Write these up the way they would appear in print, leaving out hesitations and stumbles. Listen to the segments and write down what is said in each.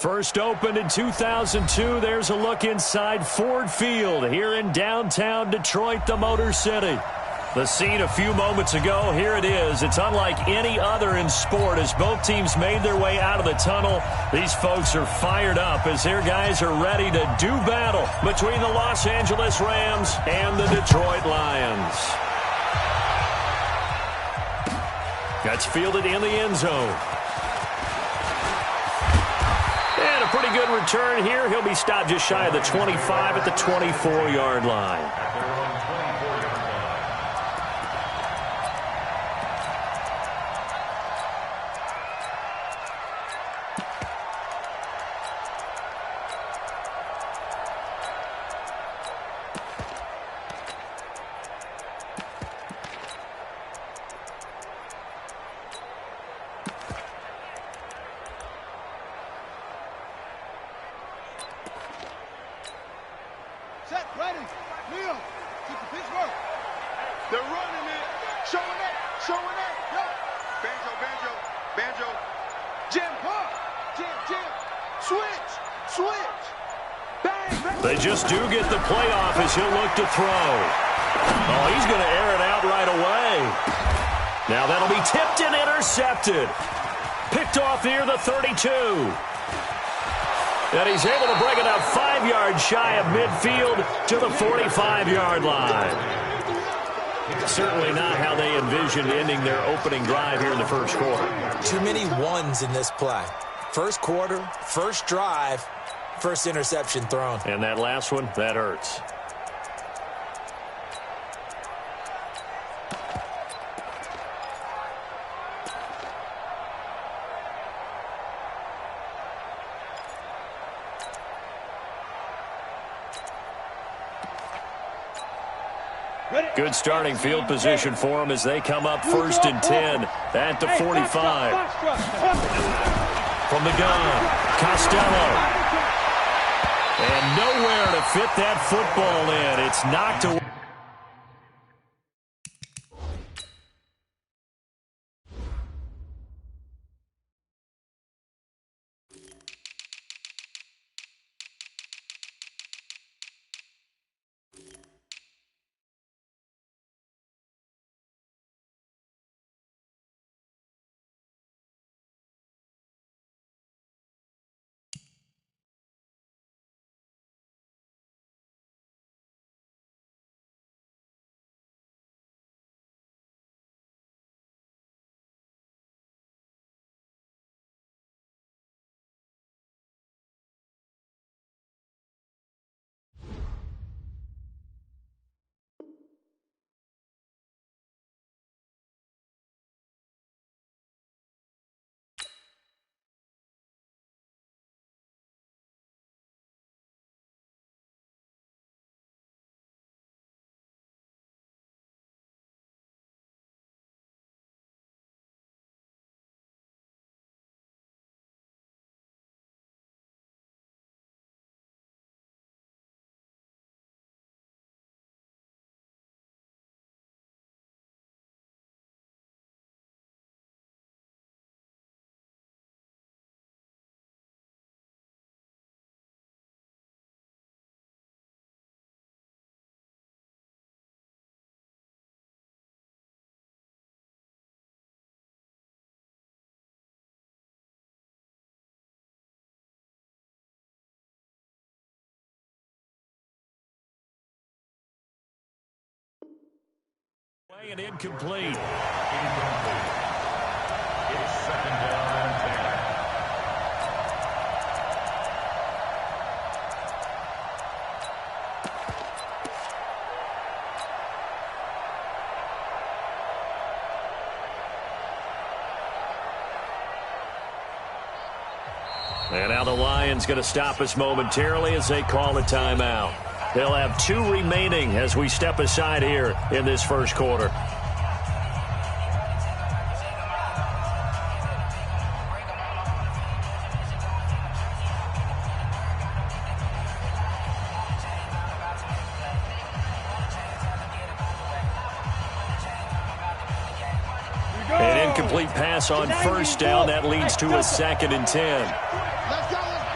First opened in 2002. There's a look inside Ford Field here in downtown Detroit, the Motor City. The scene a few moments ago, here it is. It's unlike any other in sport as both teams made their way out of the tunnel. These folks are fired up as their guys are ready to do battle between the Los Angeles Rams and the Detroit Lions. That's fielded in the end zone. And a pretty good return here. He'll be stopped just shy of the 25 at the 24-yard line. Set, ready, Neil, keep the pitch work. They're running it, showing it, yo. Banjo, jam, pop, jam, switch, bang. They just do get the playoff as he'll look to throw. Oh, he's going to air it out right away. Now that'll be tipped and intercepted. Picked off near the 32. And he's able to bring it up 5 yards shy of midfield to the 45-yard line. Certainly not how they envisioned ending their opening drive here in the first quarter. Too many ones in this play. First quarter, first drive, first interception thrown. And that last one, that hurts. Good starting field position for them as they come up 1st and 10 at the 45. From the gun, Costello. And nowhere to fit that football in. It's knocked away. And incomplete. It's 2nd down and 10. And now the Lions going to stop us momentarily as they call a timeout. They'll have 2 remaining as we step aside here in this first quarter. An incomplete pass on 1st down. That leads to a 2nd and 10. Let's go, let's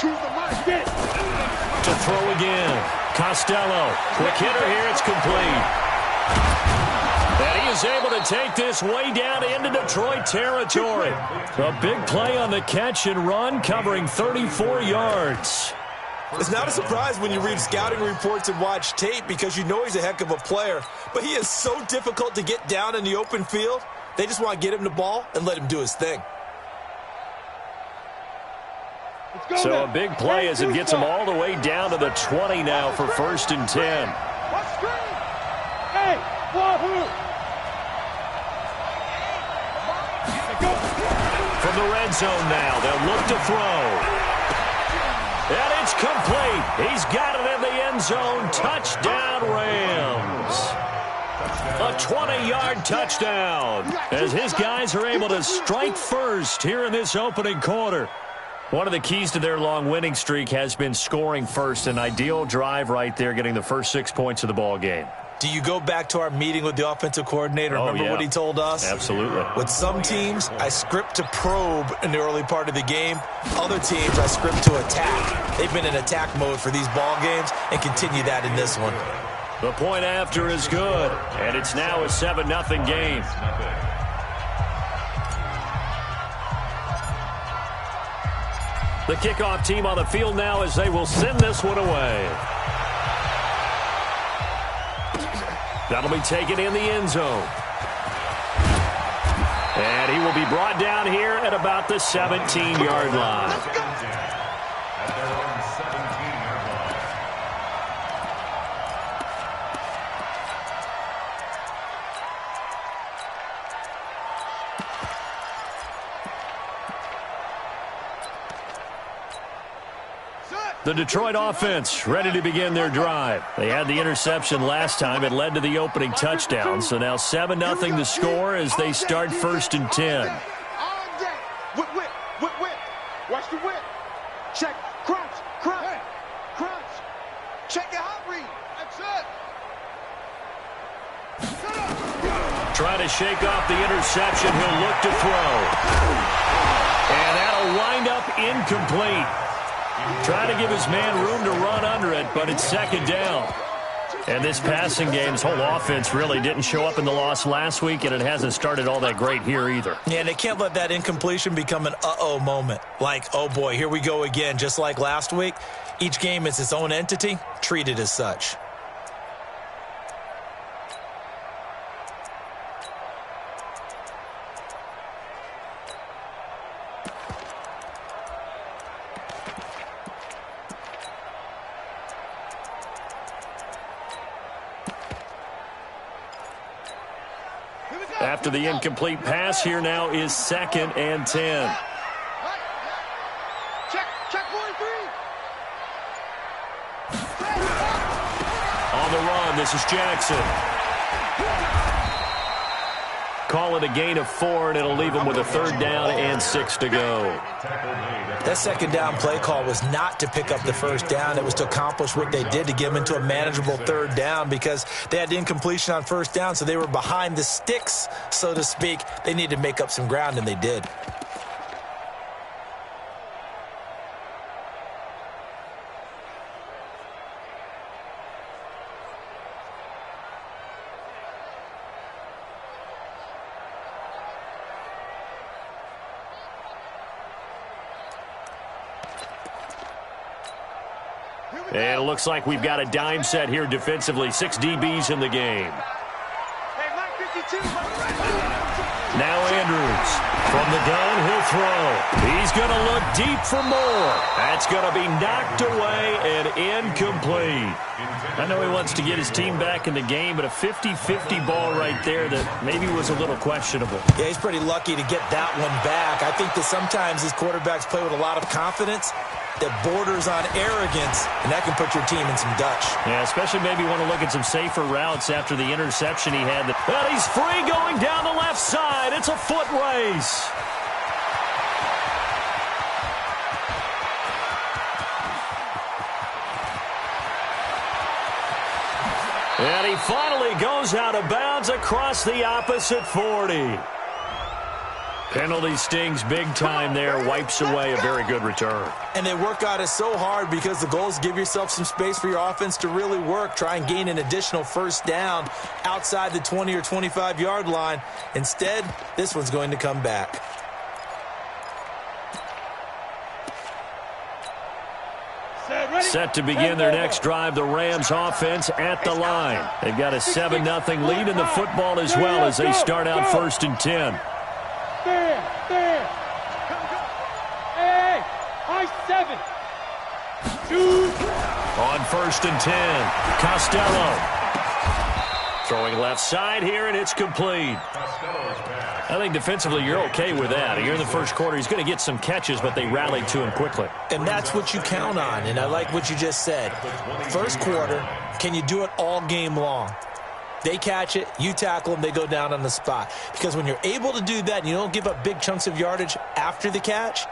To throw again. Costello. Quick hitter here. It's complete. And he is able to take this way down into Detroit territory. A big play on the catch and run, covering 34 yards. It's not a surprise when you read scouting reports and watch tape because you know he's a heck of a player. But he is so difficult to get down in the open field. They just want to get him the ball and let him do his thing. So a big play as it gets him all the way down to the 20 now for 1st and 10. From the red zone now, they'll look to throw. And it's complete. He's got it in the end zone. Touchdown, Rams. A 20-yard touchdown as his guys are able to strike first here in this opening quarter. One of the keys to their long winning streak has been scoring first. An ideal drive right there, getting the first 6 points of the ball game. Do you go back to our meeting with the offensive coordinator? Remember what he told us? Absolutely. With some teams, I script to probe in the early part of the game. Other teams, I script to attack. They've been in attack mode for these ball games and continue that in this one. The point after is good, and it's now a 7-0 game. The kickoff team on the field now as they will send this one away. That'll be taken in the end zone. And he will be brought down here at about the 17-yard line. The Detroit offense ready to begin their drive. They had the interception last time. It led to the opening touchdown. So now 7-0 the score as they start 1st and 10. Watch the whip. Check. Crunch. Check your hot read. That's it. Trying to shake off the interception. He'll look to throw. And that'll wind up incomplete. Trying to give his man room to run under it, but it's 2nd down. And this passing game's whole offense really didn't show up in the loss last week, and it hasn't started all that great here either. Yeah, and they can't let that incompletion become an uh-oh moment. Like, oh boy, here we go again, just like last week. Each game is its own entity, treated as such. After the incomplete pass, here now is 2nd and 10. Check 43. On the run, this is Jackson. Call it a gain of 4, and it'll leave him with a 3rd down and 6 to go. That 2nd down play call was not to pick up the 1st down. It was to accomplish what they did to get them into a manageable 3rd down because they had incompletion on 1st down, so they were behind the sticks, so to speak. They needed to make up some ground, and they did. And it looks like we've got a dime set here defensively. 6 DBs in the game. Now Andrews. From the gun, he'll throw. He's going to look deep for more. That's going to be knocked away and incomplete. I know he wants to get his team back in the game, but a 50-50 ball right there that maybe was a little questionable. Yeah, he's pretty lucky to get that one back. I think that sometimes these quarterbacks play with a lot of confidence that borders on arrogance, and that can put your team in some Dutch. Yeah, especially maybe want to look at some safer routes after the interception he had. But he's free going down the left side. It's a foot race. And he finally goes out of bounds across the opposite 40. Penalty stings big time there. Wipes away a very good return. And they work on it so hard because the goal is give yourself some space for your offense to really work. Try and gain an additional first down outside the 20 or 25-yard line. Instead, this one's going to come back. Set to begin their next drive, the Rams offense at the line. They've got a 7-0 lead in the football as well as they start out 1st and 10. There. Hey, high 7. Shoot. On 1st and 10, Costello. Throwing left side here, and it's complete. I think defensively you're okay with that. Here in the first quarter, he's going to get some catches, but they rallied to him quickly. And that's what you count on, and I like what you just said. First quarter, can you do it all game long? They catch it, you tackle them, they go down on the spot. Because when you're able to do that and you don't give up big chunks of yardage after the catch,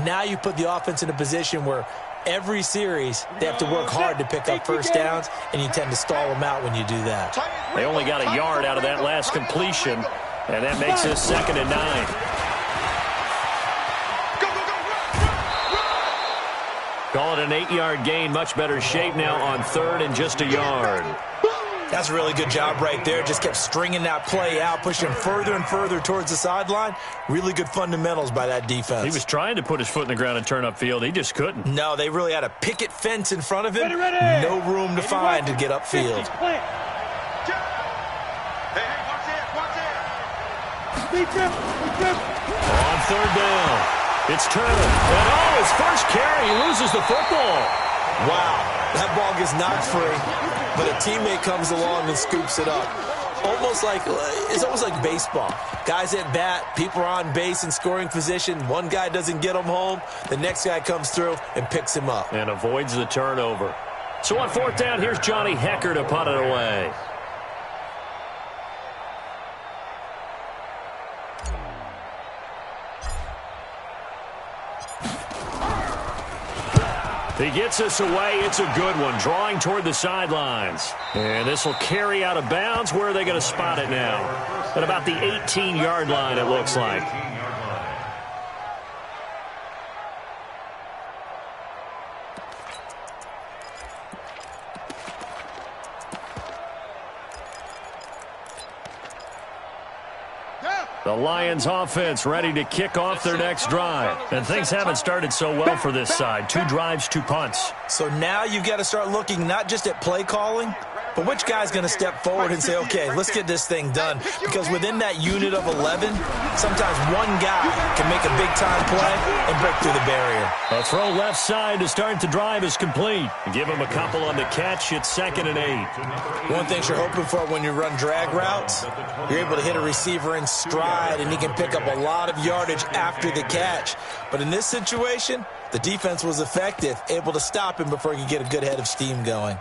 now you put the offense in a position where every series they have to work hard to pick up first downs, and you tend to stall them out when you do that. They only got a yard out of that last completion, and that makes this 2nd and 9. Call it an 8-yard gain, much better shape now on 3rd and just a yard. That's a really good job right there. Just kept stringing that play out, pushing him further and further towards the sideline. Really good fundamentals by that defense. He was trying to put his foot in the ground and turn upfield. He just couldn't. No, they really had a picket fence in front of him. Ready. No room to find to get upfield. On 3rd down, it's Turner. And his first carry, he loses the football. Wow, that ball gets knocked free, but a teammate comes along and scoops it up. It's almost like baseball. Guys at bat, people are on base in scoring position. One guy doesn't get him home. The next guy comes through and picks him up. And avoids the turnover. So on 4th down, here's Johnny Hecker to punt it away. He gets us away. It's a good one, drawing toward the sidelines. And this will carry out of bounds. Where are they going to spot it now? At about the 18-yard line, it looks like. The Lions offense ready to kick off their next drive. And things haven't started so well for this side. 2 drives, 2 punts. So now you've got to start looking not just at play calling, but which guy's going to step forward and say, okay, let's get this thing done. Because within that unit of 11, sometimes one guy can make a big-time play and break through the barrier. A throw left side to start the drive is complete. Give him a couple on the catch. It's 2nd and 8. One thing you're hoping for when you run drag routes, you're able to hit a receiver in stride, and he can pick up a lot of yardage after the catch. But in this situation, the defense was effective, able to stop him before he could get a good head of steam going.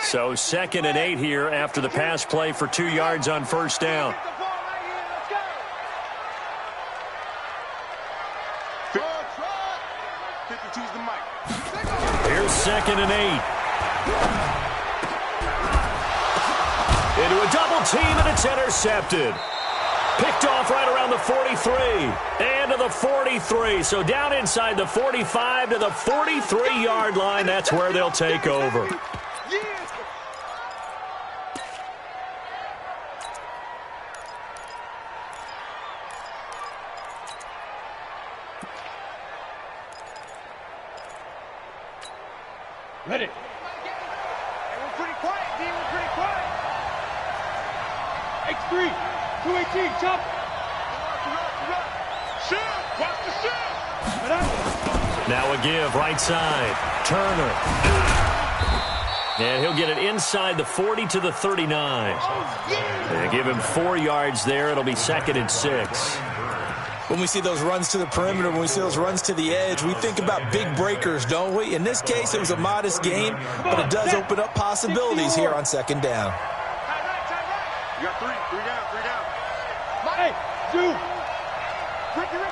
So 2nd and 8 here after the pass play for 2 yards on 1st down. Here's 2nd and 8. Into a double team, and it's intercepted. Picked off right around the 43 and to the 43. So down inside the 45 to the 43-yard line. That's where they'll take over. Ready. We're pretty quiet, D. We're pretty quiet. X3, 218, jump. Shoot. Watch the shoot. Now a give, right side. Turner. And he'll get it inside the 40 to the 39. They give him 4 yards there. It'll be 2nd and 6. When we see those runs to the perimeter, when we see those runs to the edge, we think about big breakers, don't we? In this case, it was a modest gain, but it does open up possibilities here on 2nd down. You got 3 down. Hey, Zoo. Ricky.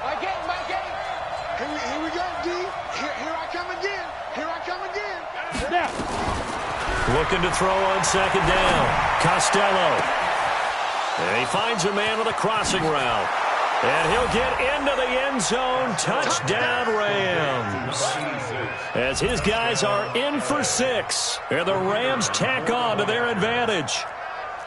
My game. Here we go, D. Here I come again. Down. Looking to throw on second down. Costello. And he finds a man with a crossing route. And he'll get into the end zone. Touchdown, Rams. As his guys are in for 6. And the Rams tack on to their advantage.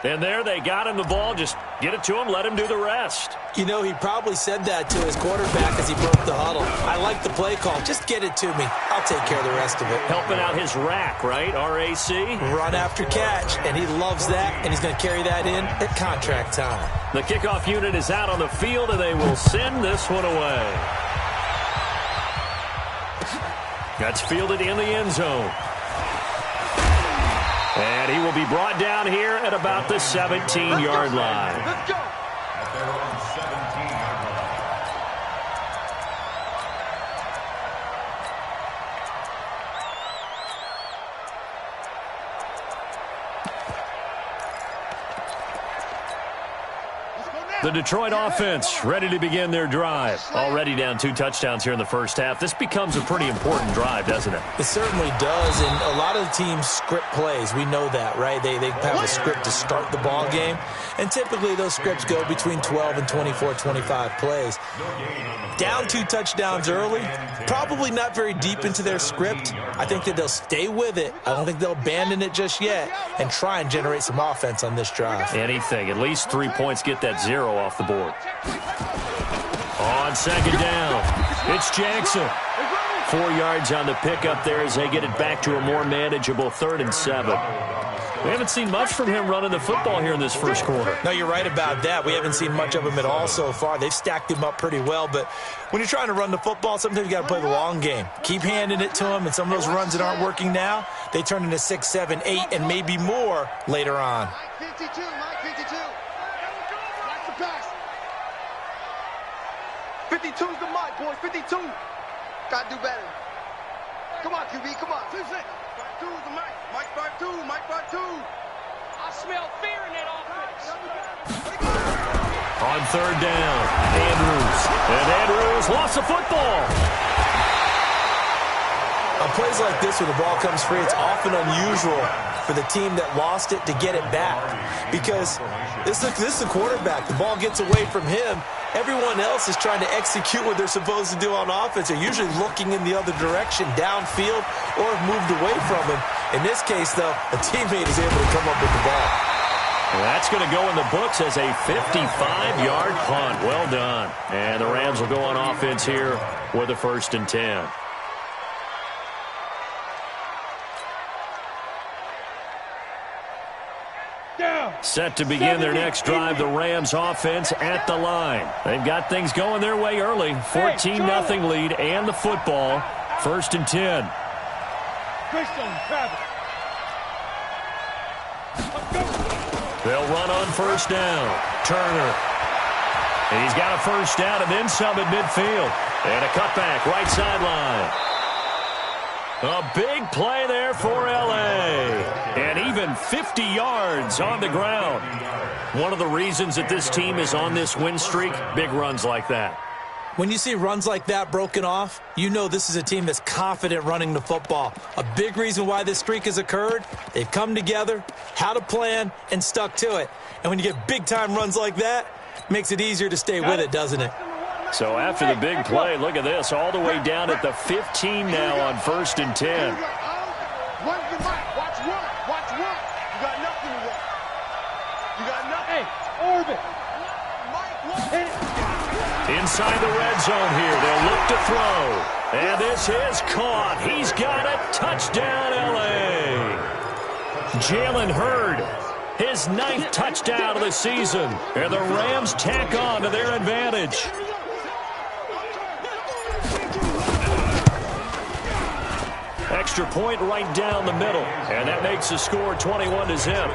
And there they got him the ball. Just get it to him, let him do the rest. You know, he probably said that to his quarterback as he broke the huddle. I like the play call. Just get it to me. I'll take care of the rest of it. Helping out his rack, right? R-A-C? Run after catch, and he loves that, and he's going to carry that in at contract time. The kickoff unit is out on the field, and they will send this one away. That's fielded in the end zone. And he will be brought down here at about the 17-yard line. Let's go. They're on 17-yard line. The Detroit offense ready to begin their drive. Already down 2 touchdowns here in the first half. This becomes a pretty important drive, doesn't it? It certainly does, and a lot of the teams script plays. We know that, right? They have a script to start the ball game, and typically those scripts go between 12 and 24, 25 plays. Down 2 touchdowns early, probably not very deep into their script. I think that they'll stay with it. I don't think they'll abandon it just yet and try and generate some offense on this drive. Anything. At least 3 points, get that 0 off the board. On second down, it's Jackson. 4 yards on the pickup there as they get it back to a more manageable 3rd and 7. We haven't seen much from him running the football here in this first quarter. No, you're right about that. We haven't seen much of him at all so far. They've stacked him up pretty well, but when you're trying to run the football, sometimes you got to play the long game. Keep handing it to him, and some of those runs that aren't working now, they turn into 6, 7, 8, and maybe more later on. Mike 52, Mike 52. That's the pass. 52's the mic, boys. 52. Gotta do better. Come on, QB, come on. 2-6. 52's the mic. Mike 52, Mike 52. I smell fear in that offense. On 3rd down, Andrews. And Andrews lost the football. On plays like this where the ball comes free, it's often unusual for the team that lost it to get it back. Because this is the quarterback. The ball gets away from him. Everyone else is trying to execute what they're supposed to do on offense. They're usually looking in the other direction, downfield, or have moved away from him. In this case, though, a teammate is able to come up with the ball. Well, that's going to go in the books as a 55-yard punt. Well done. And the Rams will go on offense here with a 1st and 10. Set to begin their next drive, the Rams offense at the line. They've got things going their way early. 14-0 lead and the football. 1st and 10. They'll run on 1st down. Turner. And he's got a 1st down and then some at midfield. And a cutback right sideline. A big play there for L.A. And even 50 yards on the ground. One of the reasons that this team is on this win streak, big runs like that. When you see runs like that broken off, you know this is a team that's confident running the football. A big reason why this streak has occurred, they've come together, had a plan, and stuck to it. And when you get big-time runs like that, it makes it easier to stay with it, doesn't it? So after the big play, look at this, all the way down at the 15 now on 1st and 10. Run the mic. Watch run. Watch run. You got nothing to run. You got nothing. Hey, orbit. Inside the red zone here, they'll look to throw. And this is caught. He's got it. Touchdown, L.A. Jalen Hurd, his 9th touchdown of the season. And the Rams tack on to their advantage. Extra point right down the middle. And that makes the score 21-0.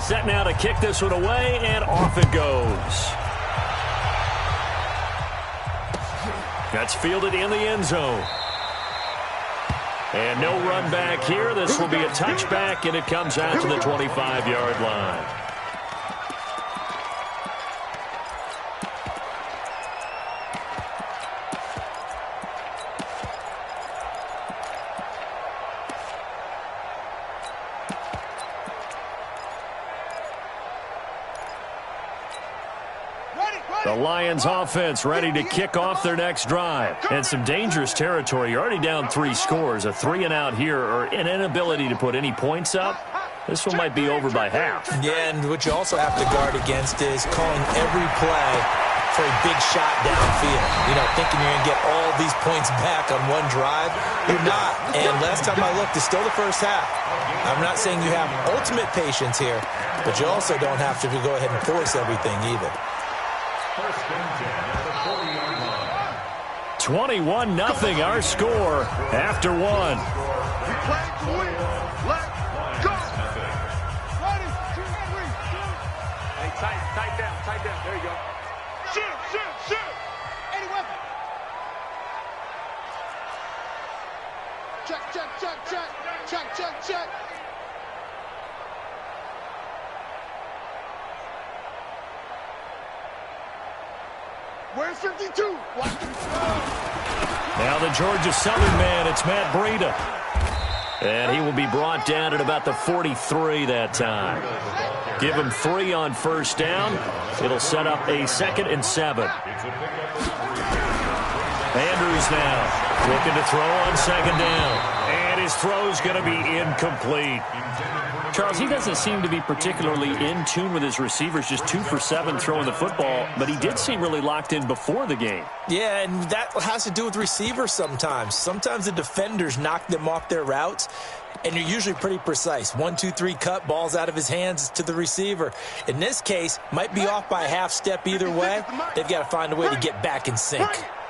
Set now to kick this one away, and off it goes. That's fielded in the end zone. And no run back here. This will be a touchback, and it comes out to the 25-yard line. Lions offense ready to kick off their next drive. And some dangerous territory. You're already down 3 scores. A 3-and-out here, or an inability to put any points up. This one might be over by half. Yeah, and what you also have to guard against is calling every play for a big shot downfield. You know, thinking you're going to get all these points back on one drive. You're not. And last time I looked, it's still the first half. I'm not saying you have ultimate patience here, but you also don't have to go ahead and force everything either. 21-0 our score after 1. We playing to win. Let's go. Ready? Hey, tight down. There you go. Shoot. Any weapon. Check. Where's 52? Now the Georgia Southern man, it's Matt Breida. And he will be brought down at about the 43 that time. Give him 3 on first down. It'll set up a 2nd and 7. Andrews now looking to throw on 2nd down. And his throw's going to be incomplete. Charles, he doesn't seem to be particularly in tune with his receivers, just 2 for 7 throwing the football, but he did seem really locked in before the game. Yeah, and that has to do with receivers sometimes. Sometimes the defenders knock them off their routes, and you're usually pretty precise. 1, 2, 3 cut, balls out of his hands to the receiver. In this case, might be off by a half step either way. They've got to find a way to get back in sync.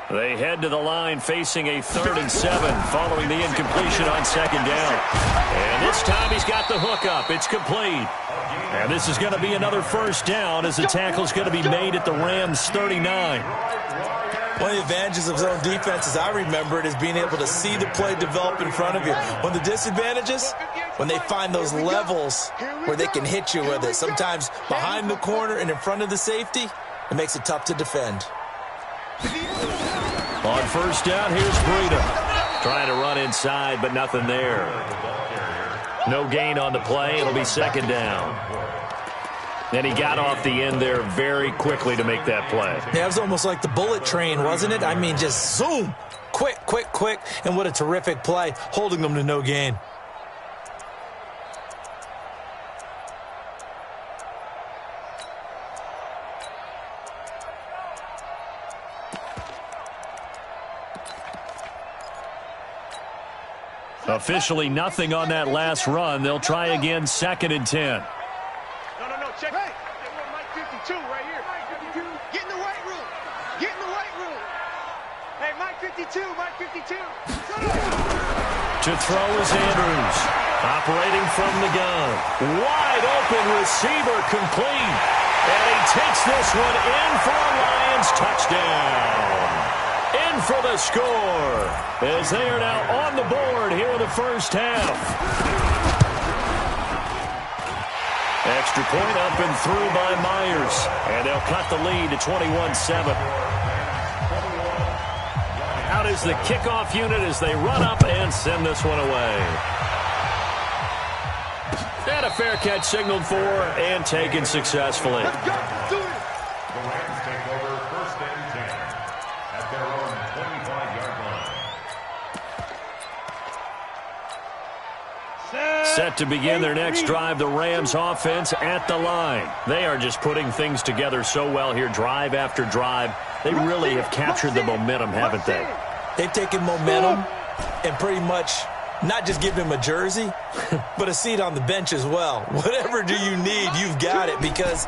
They head to the line facing a 3rd and 7 following the incompletion on 2nd down. And this time he's got the hook up. It's complete. And this is going to be another first down as the tackle's going to be made at the Rams' 39. One of the advantages of zone defense, as I remember it, is being able to see the play develop in front of you. One of the disadvantages, when they find those levels where they can hit you with it, sometimes behind the corner and in front of the safety, it makes it tough to defend. On first down, here's Breida. Trying to run inside, but nothing there. No gain on the play. It'll be 2nd down. And he got off the end there very quickly to make that play. Yeah, it was almost like the bullet train, wasn't it? I mean, just zoom. Quick. And what a terrific play, holding them to no gain. Officially nothing on that last run. They'll try again, 2nd and 10. No, check. Hey, Mike 52 right here. Get in the right room. Hey, Mike 52. To throw is Andrews. Operating from the gun. Wide open receiver complete. And he takes this one in for a Lions touchdown. In for the score, as they are now on the board here in the first half. Extra point up and through by Myers, and they'll cut the lead to 21-7. Out is the kickoff unit as they run up and send this one away. And a fair catch signaled for and taken successfully. The Rams take over 1st and 10 at their own 25-yard line. Set to begin their next drive, the Rams offense at the line. They are just putting things together so well here, drive after drive. They really have captured the momentum, haven't they? They've taken momentum and pretty much not just give him a jersey, but a seat on the bench as well. Whatever do you need, you've got it, because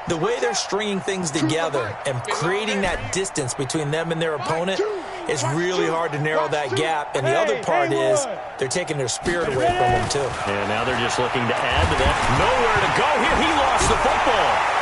the way they're stringing things together and creating that distance between them and their opponent is really hard to narrow that gap. And the other part is they're taking their spirit away from them, too. And now they're just looking to add to that. Nowhere to go here. He lost the football.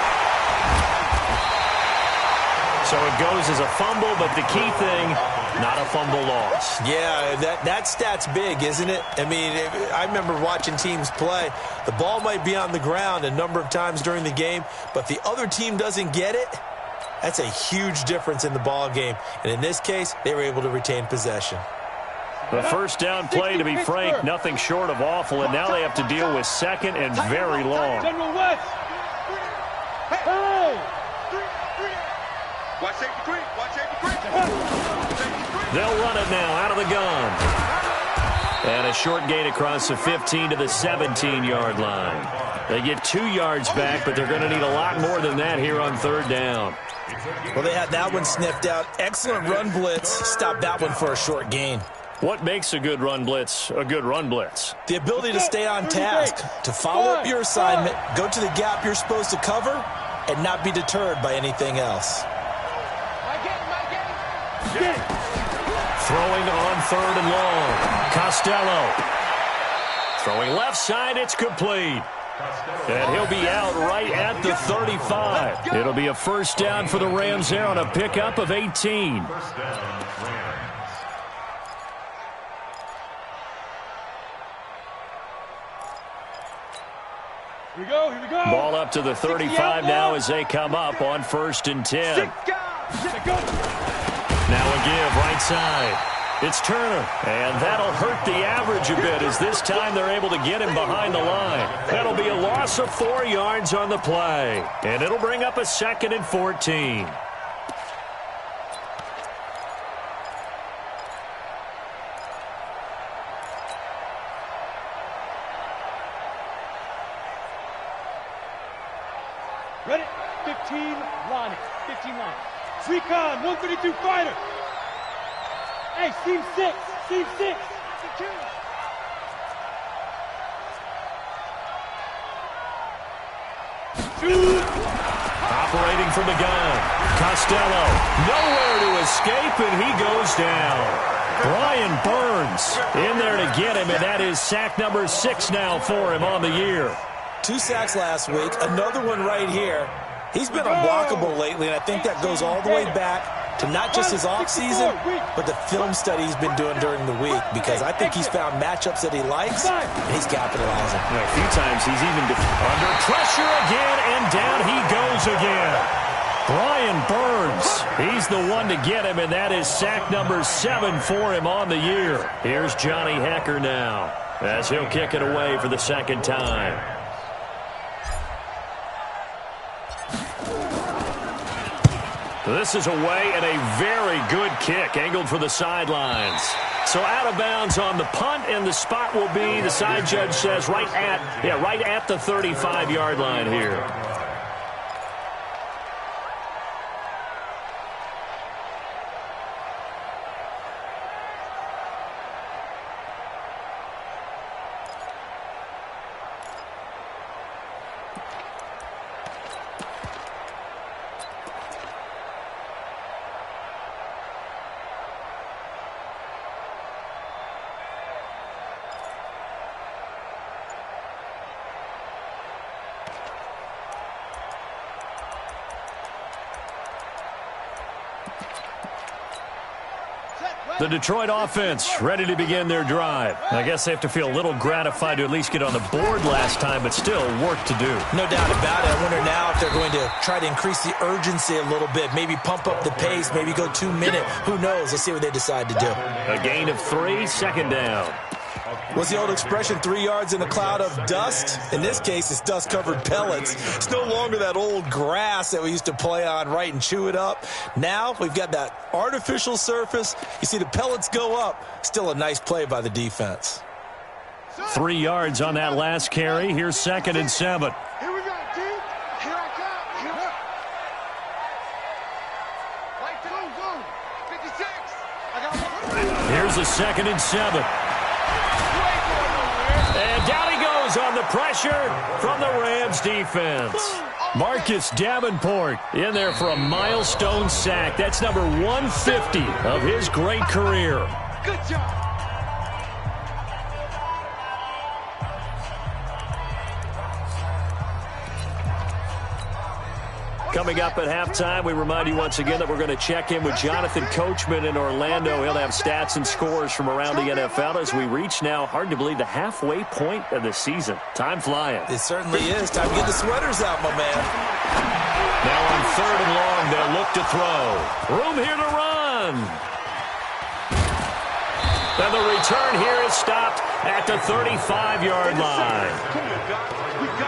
So it goes as a fumble, but the key thing, not a fumble loss. Yeah, that stat's big, isn't it? I mean, I remember watching teams play. The ball might be on the ground a number of times during the game, but the other team doesn't get it. That's a huge difference in the ball game. And in this case, they were able to retain possession. The first down play, to be frank, nothing short of awful, and now they have to deal with 2nd and very long. General West. Watch safety creep. Watch safety creep. They'll run it now out of the gun. And a short gain across the 15 to the 17-yard line. They get 2 yards back, but they're going to need a lot more than that here on third down. Well, they had that one sniffed out. Excellent run blitz. Stopped that one for a short gain. What makes a good run blitz a good run blitz? The ability to stay on task, to follow up your assignment, go to the gap you're supposed to cover, and not be deterred by anything else. Throwing on third and long. Costello. Throwing left side, it's complete. And he'll be out right at the 35. It'll be a first down for the Rams there on a pickup of 18. First down, Rams. Here we go, here we go. Ball up to the 35 now as they come up on 1st and 10. Now a give right side. It's Turner, and that'll hurt the average a bit as this time they're able to get him behind the line. That'll be a loss of 4 yards on the play, and it'll bring up a 2nd and 14. Ready? 15 line. 15 line. Recon, 132 fighter. Hey, seam 6. Seam 6. Shoot. Operating from the gun. Costello. Nowhere to escape, and he goes down. Brian Burns in there to get him, and that is sack number 6 now for him on the year. 2 sacks last week, another one right here. He's been unblockable lately, and I think that goes all the way back to not just his offseason, but the film study he's been doing during the week, because I think he's found matchups that he likes, and he's capitalizing. A few times he's even under pressure again, and down he goes again. Brian Burns, he's the one to get him, and that is sack number 7 for him on the year. Here's Johnny Hecker now, as he'll kick it away for the 2nd time. This is away, and a very good kick angled for the sidelines. So out of bounds on the punt, and the spot will be, the side judge says, right at the 35-yard line here. The Detroit offense ready to begin their drive. I guess they have to feel a little gratified to at least get on the board last time, but still work to do. No doubt about it. I wonder now if they're going to try to increase the urgency a little bit, maybe pump up the pace, maybe go 2 minute. Who knows? Let's see what they decide to do. A gain of 3, 2nd down. What's the old expression, 3 yards in a cloud of dust? In this case, it's dust-covered pellets. It's no longer that old grass that we used to play on, right, and chew it up. Now we've got that artificial surface. You see the pellets go up. Still a nice play by the defense. 3 yards on that last carry. Here's 2nd and 7. Here we go, G. Here I come. Here. Right to 56. I got one. Here's a 2nd and 7. And down he goes on the pressure from the Rams defense. Marcus Davenport in there for a milestone sack. That's number 150 of his great career. Good job. Coming up at halftime, we remind you once again that we're going to check in with Jonathan Coachman in Orlando. He'll have stats and scores from around the NFL as we reach now, hard to believe, the halfway point of the season. Time flying. It certainly is. Time to get the sweaters out, my man. Now on 3rd and long, they'll look to throw. Room here to run. And the return here is stopped at the 35-yard line.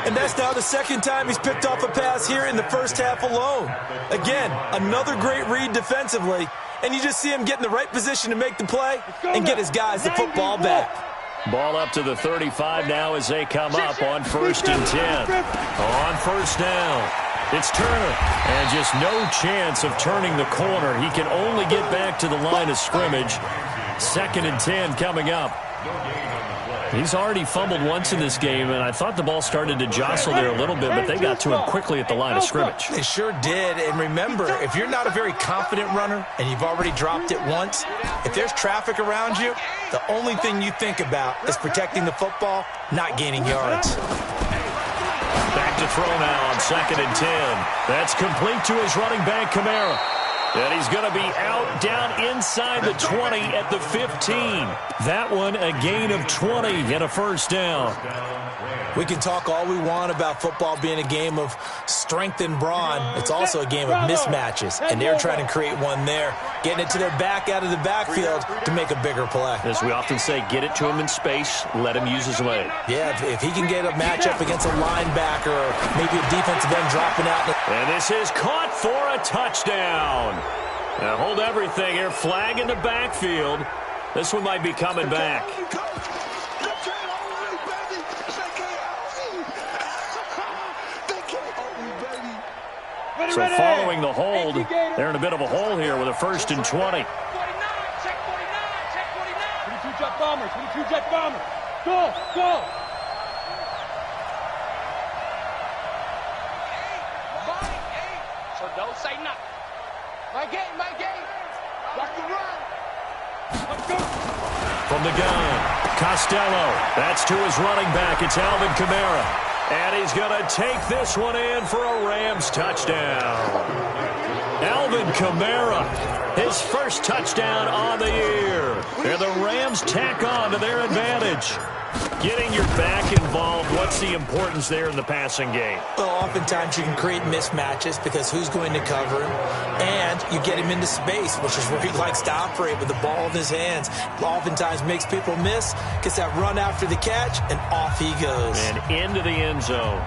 And that's now the second time he's picked off a pass here in the first half alone. Again, another great read defensively, and you just see him get in the right position to make the play and get his guys the football back. Ball up to the 35 now as they come up on 1st and 10. On first down, it's Turner. And just no chance of turning the corner. He can only get back to the line of scrimmage. 2nd and 10 coming up. He's already fumbled once in this game, and I thought the ball started to jostle there a little bit, but they got to him quickly at the line of scrimmage. They sure did. And remember, if you're not a very confident runner and you've already dropped it once, if there's traffic around you, the only thing you think about is protecting the football, not gaining yards. Back to throw now on 2nd and 10. That's complete to his running back, Kamara. And he's going to be out down inside the 20 at the 15. That one a gain of 20 and a first down. We can talk all we want about football being a game of strength and brawn. It's also a game of mismatches, and they're trying to create one there, getting it to their back out of the backfield to make a bigger play. As we often say, get it to him in space, let him use his leg. Yeah, if he can get a matchup against a linebacker or maybe a defensive end dropping out. And this is caught for a touchdown. Now hold everything here. Flag in the backfield. This one might be coming back. So following the hold, they're in a bit of a hole here with a 1st and 20. 22 jet bomber, 22 jet bomber. Go, go. So don't say nothing. My game, my game. Rock the run. Let's go. From the gun, Costello. That's to his running back. It's Alvin Kamara. And he's going to take this one in for a Rams touchdown. Alvin Kamara, his first touchdown on the year. And the Rams tack on to their advantage. Getting your back involved, what's the importance there in the passing game? Well, oftentimes you can create mismatches because who's going to cover him, and you get him into space, which is where he likes to operate with the ball in his hands. Oftentimes makes people miss, gets that run after the catch, and off he goes. And into the end zone.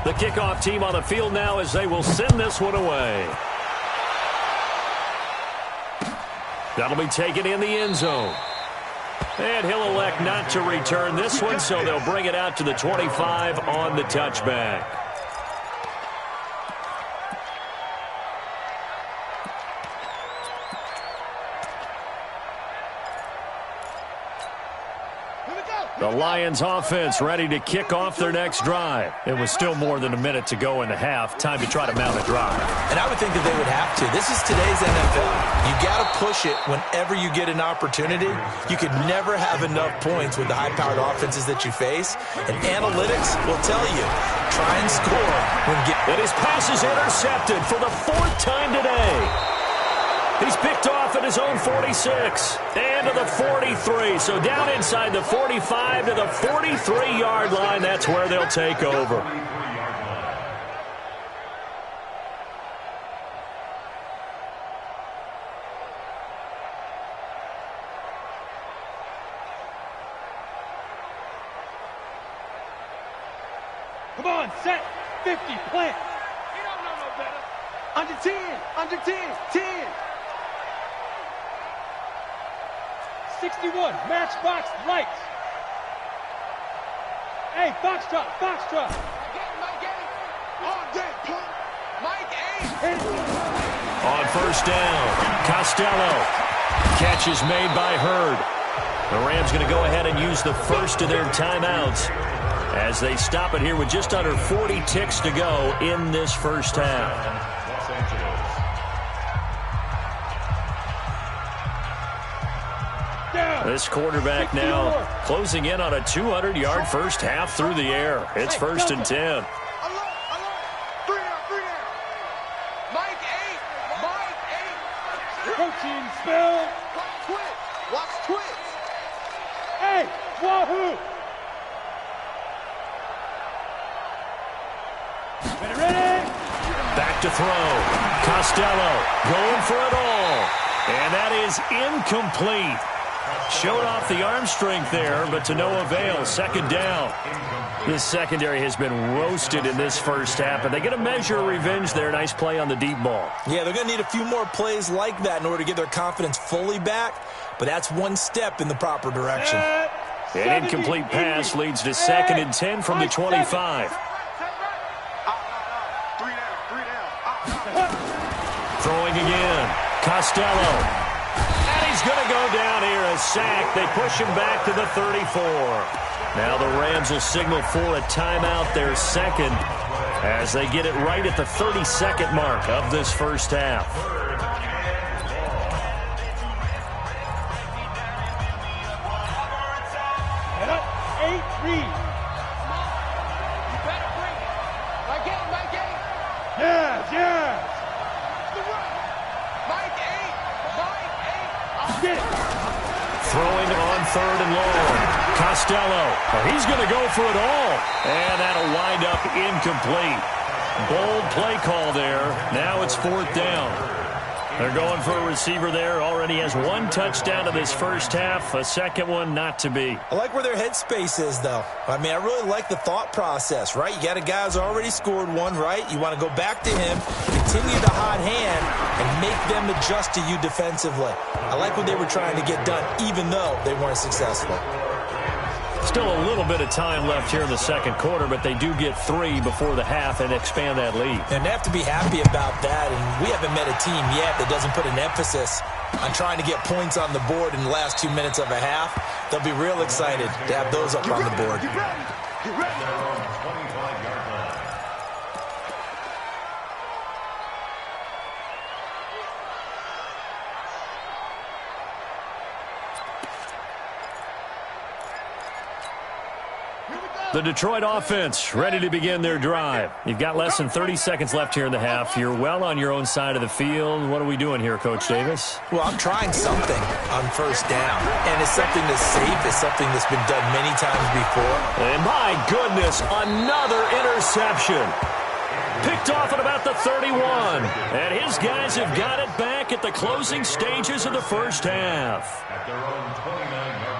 The kickoff team on the field now as they will send this one away. That'll be taken in the end zone. And he'll elect not to return this one, so they'll bring it out to the 25 on the touchback. The Lions offense ready to kick off their next drive. It was still more than a minute to go in the half. Time to try to mount a drive. And I would think that they would have to. This is today's NFL. You got to push it whenever you get an opportunity. You could never have enough points with the high-powered offenses that you face. And analytics will tell you, try and score when get. And his pass is intercepted for the 4th time today. He's picked off at his own 46 and to the 43. So down inside the 45 to the 43-yard line. That's where they'll take over. Come on, set, 50, plant. You don't know no better. Under 10, under 10, 10. 61, matchbox, lights. Hey, foxtrot, foxtrot. My game. All day, punk. Mike A. On first down, Costello. Catch is made by Hurd. The Rams going to go ahead and use the first of their timeouts as they stop it here with just under 40 ticks to go in this first half. This quarterback now closing in on a 200-yard first half through the air. It's 1st and 10. Alert, alert. 3 down, 3 down. Mike 8. Mike 8. Protein spill. Watch twitch. Watch twitch. Hey, wahoo. Ready, ready. Back to throw. Costello going for it all. And that is incomplete. Showed off the arm strength there, but to no avail. Second down. This secondary has been roasted in this first half, and they get a measure of revenge there. Nice play on the deep ball. Yeah, they're going to need a few more plays like that in order to get their confidence fully back, but that's one step in the proper direction. An incomplete pass leads to 2nd and 10 from the 25. Throwing again. Costello. And he's going to go down here. A sack. They push him back to the 34. Now the Rams will signal for a timeout, their second, as they get it right at the 32nd mark of this first half. Head up, 8-3. You better bring it. My game, my game. Yes, yes. Mike 8. Get it. Throwing on 3rd and long. Costello. Oh, he's going to go for it all. And that'll wind up incomplete. Bold play call there. Now it's 4th down. They're going for a receiver there. Already has 1 touchdown in this first half. A second one not to be. I like where their headspace is, though. I mean, I really like the thought process, right? You got a guy who's already scored one, right? You want to go back to him, continue the hot hand, and make them adjust to you defensively. I like what they were trying to get done, even though they weren't successful. Still a little bit of time left here in the second quarter, but they do get 3 before the half and expand that lead. And they have to be happy about that, and we haven't met a team yet that doesn't put an emphasis on trying to get points on the board in the last 2 minutes of a half. They'll be real excited to have those up on the board. Get ready. 25-yard line. The Detroit offense ready to begin their drive. You've got less than 30 seconds left here in the half. You're well on your own side of the field. What are we doing here, Coach Davis? Well, I'm trying something on first down, and it's something that's safe. It's something that's been done many times before. And my goodness, another interception. Picked off at about the 31. And his guys have got it back at the closing stages of the first half. At their own 29-yard line.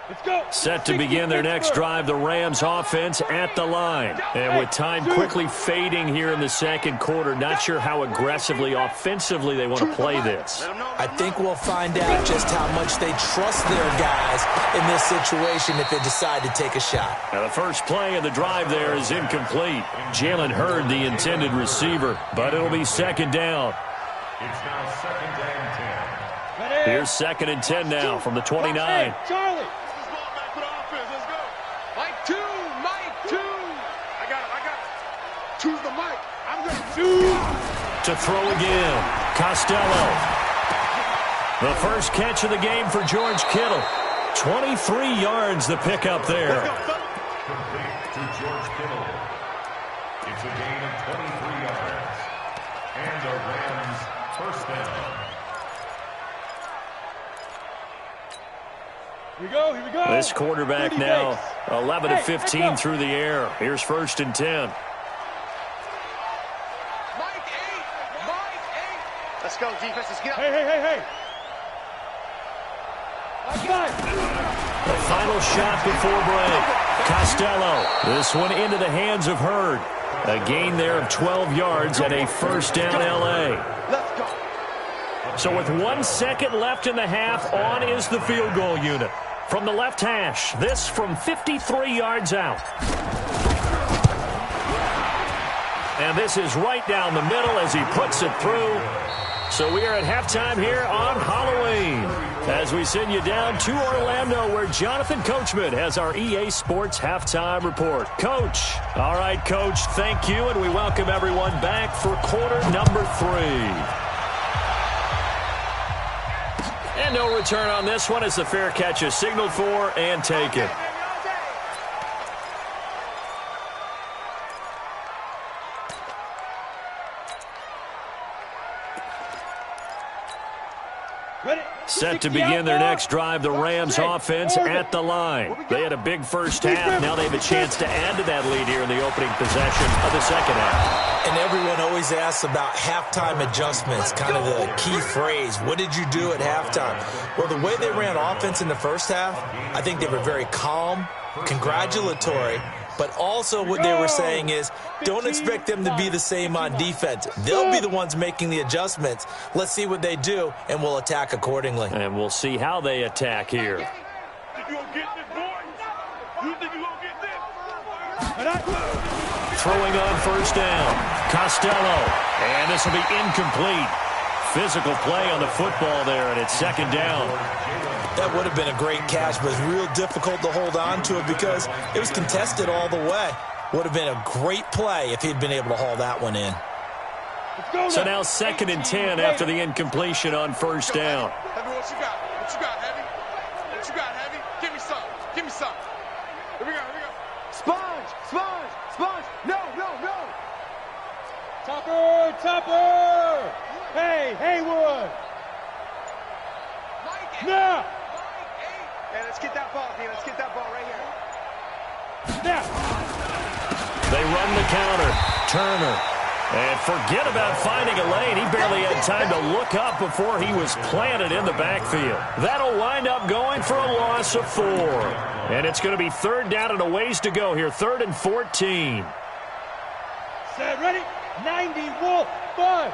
Let's go. Set to begin their next drive, the Rams offense at the line. And with time quickly fading here in the second quarter, not sure how aggressively, offensively they want to play this. I think we'll find out just how much they trust their guys in this situation if they decide to take a shot. Now the first play of the drive there is incomplete. Jalen Hurd, the intended receiver, but it'll be second down. It's now 2nd and 10. Ready? Here's 2nd and 10 now from the 29. Hey, Charlie. Mike 2. Mike 2. I got it. Choose the mic. I'm going To throw again. Costello. The first catch of the game for George Kittle. 23 yards the pickup there. Complete to George Kittle. It's a gain of 23 yards. And a Rams first down. Here we go. Here we go. This quarterback now 11 of 15 through the air. Here's 1st and 10. Mike 8. Mike 8. Let's go, defense. Let's get up. Hey. I got it. The final shot before break. Costello. This one into the hands of Hurd. A gain there of 12 yards and a first down L.A. Let's go. So with 1 second left in the half, on is the field goal unit. From the left hash, this from 53 yards out. And this is right down the middle as he puts it through. So we are at halftime here on Halloween as we send you down to Orlando where Jonathan Coachman has our EA Sports halftime report. Coach. All right, Coach, thank you, and we welcome everyone back for quarter number 3. And no return on this one as the fair catch is signaled for and taken. set to begin their next drive. The Rams offense at the line. They had a big first half. Now they have a chance to add to that lead here in the opening possession of the second half. And everyone always asks about halftime adjustments, kind of the key phrase. What did you do at halftime? Well, the way they ran offense in the first half, I think they were very calm, congratulatory, but also what they were saying is don't expect them to be the same on defense. They'll be the ones making the adjustments. Let's see what they do, and we'll attack accordingly. And we'll see how they attack here. You gonna get this, boy? You think you gonna get this? Throwing on first down. Costello. And this will be incomplete. Physical play on the football there, and it's second down. That would have been a great catch, but it's real difficult to hold on to it because it was contested all the way. Would have been a great play if he'd been able to haul that one in. So now 2nd and 10 after the incompletion on first down. Heavy, what you got? What you got, Heavy? What you got, Heavy? Give me some. Give me some. Here we go, here we go. Sponge, sponge, sponge. No, no, no. Topper, Topper. Hey, Haywood. Now. Hey, let's get that ball, D. Let's get that ball right here. Now. They run the counter. Turner. And forget about finding a lane. He barely had time to look up before he was planted in the backfield. That'll wind up going for a loss of 4. And it's going to be 3rd down and a ways to go here. 3rd and 14. Set, ready? 90, Wolf. Five.